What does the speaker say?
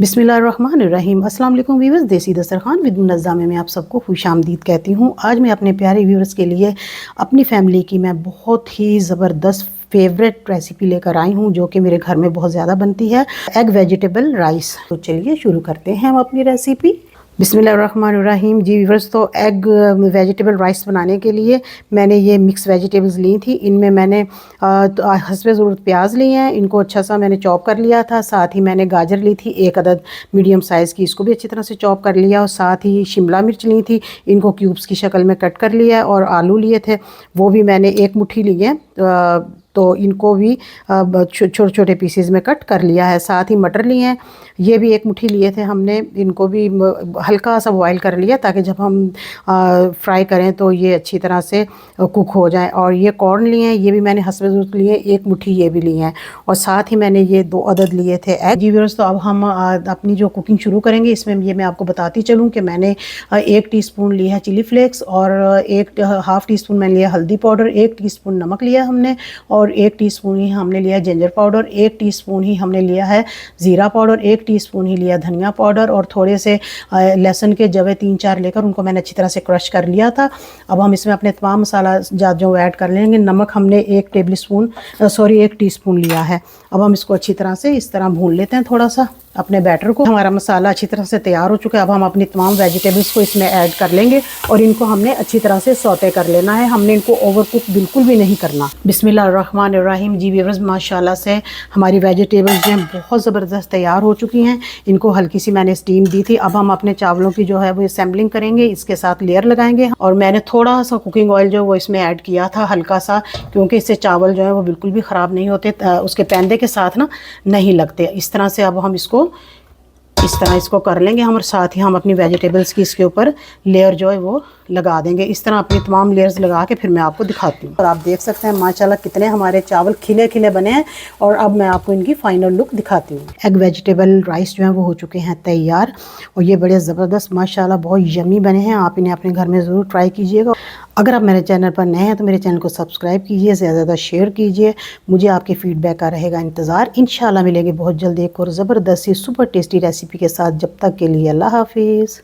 बिस्मिल्लाहिर्रहमानिर्रहीम। अस्सलाम वालेकुम व्यूअर्स, देसी दस्तरखान विद मुनज़्ज़ामे में आप सबको खुशामदीद कहती हूँ। आज मैं अपने प्यारे व्यूअर्स के लिए अपनी फैमिली की मैं बहुत ही ज़बरदस्त फेवरेट रेसिपी लेकर आई हूँ, जो कि मेरे घर में बहुत ज़्यादा बनती है, एग वेजिटेबल राइस। तो चलिए शुरू करते हैं हम अपनी रेसिपी। बिस्मिल्लाहिर्रहमानिर्रहीम। जी व्यूअर्स, तो एग वेजिटेबल राइस बनाने के लिए मैंने ये मिक्स वेजिटेबल्स ली थी। इनमें मैंने हस्बे ज़रूरत प्याज लिए हैं, इनको अच्छा सा मैंने चॉप कर लिया था। साथ ही मैंने गाजर ली थी एक अदद मीडियम साइज़ की, इसको भी अच्छी तरह से चॉप कर लिया। और साथ ही शिमला मिर्च ली थी, इनको क्यूब्स की शक्ल में कट कर लिया। और आलू लिए थे, वो भी मैंने एक मुट्ठी लिए, तो इनको भी छोटे छोटे पीसेस में कट कर लिया है। साथ ही मटर लिए हैं, ये भी एक मुट्ठी लिए थे हमने, इनको भी हल्का सा बॉयल कर लिया ताकि जब हम फ्राई करें तो ये अच्छी तरह से कुक हो जाए। और ये कॉर्न लिए हैं, ये भी मैंने हस्बे ज़रूरत लिए, एक मुट्ठी ये भी लिए हैं। और साथ ही मैंने ये 2 अदद लिए थे एग। जी व्यूअर्स, तो अब हम अपनी जो कुकिंग शुरू करेंगे, इसमें ये मैं आपको बताती चलूँ कि मैंने 1 टीस्पून लिया है चिली फ्लेक्स, और हाफ़ टी स्पून मैंने लिया हल्दी पाउडर, 1 टीस्पून नमक लिया हमने, और 1 टीस्पून ही हमने लिया जिंजर पाउडर, 1 टीस्पून ही हमने लिया है ज़ीरा पाउडर, 1 टीस्पून ही लिया धनिया पाउडर, और थोड़े से लहसुन के जवे 3-4 लेकर उनको मैंने अच्छी तरह से क्रश कर लिया था। अब हम इसमें अपने तमाम मसाला जात जो ऐड कर लेंगे। नमक हमने 1 टीस्पून लिया है। अब हम इसको अच्छी तरह से इस तरह भून लेते हैं थोड़ा सा अपने बैटर को। हमारा मसाला अच्छी तरह से तैयार हो चुका है। अब हम अपनी तमाम वेजिटेबल्स को इसमें ऐड कर लेंगे और इनको हमने अच्छी तरह से सौते कर लेना है। हमने इनको ओवर कुक बिल्कुल भी नहीं करना। बिस्मिल्लाहिर्रहमानिर्रहीम। जी व्यूअर्स, माशाल्लाह से हमारी वेजिटेबल्स जो हैं बहुत ज़बरदस्त तैयार हो चुकी हैं। इनको हल्की सी मैंने स्टीम दी थी। अब हम अपने चावलों की जो है वो असेंबलिंग करेंगे, इसके साथ लेयर लगाएंगे। और मैंने थोड़ा सा कुकिंग ऑयल जो वो इसमें ऐड किया था, हल्का सा, क्योंकि इससे चावल जो है वो बिल्कुल भी ख़राब नहीं होते, उसके पैंदे के साथ ना नहीं लगते। इस तरह से अब हम इसको कर लेंगे हम, और साथ ही हम अपनी वेजिटेबल्स की इसके ऊपर लेयर जो है वो लगा देंगे। इस तरह अपनी तमाम लेयर्स लगा के फिर मैं आपको दिखाती हूँ। और आप देख सकते हैं माशाल्लाह कितने हमारे चावल खिले खिले बने हैं। और अब मैं आपको इनकी फाइनल लुक दिखाती हूँ। एग वेजिटेबल राइस जो है वो हो चुके हैं तैयार, और ये बड़े ज़बरदस्त माशाल्लाह बहुत यमी बने हैं। आप इन्हें अपने घर में ज़रूर ट्राई कीजिएगा। अगर आप मेरे चैनल पर नए हैं तो मेरे चैनल को सब्सक्राइब कीजिए, ज़्यादा ज़्यादा शेयर कीजिए। मुझे आपके फीडबैक का रहेगा इंतज़ार। इंशाल्लाह मिलेंगे बहुत जल्द एक और ज़बरदस्त सी सुपर टेस्टी रेसिपी के साथ। जब तक के लिए अल्लाह हाफिज़।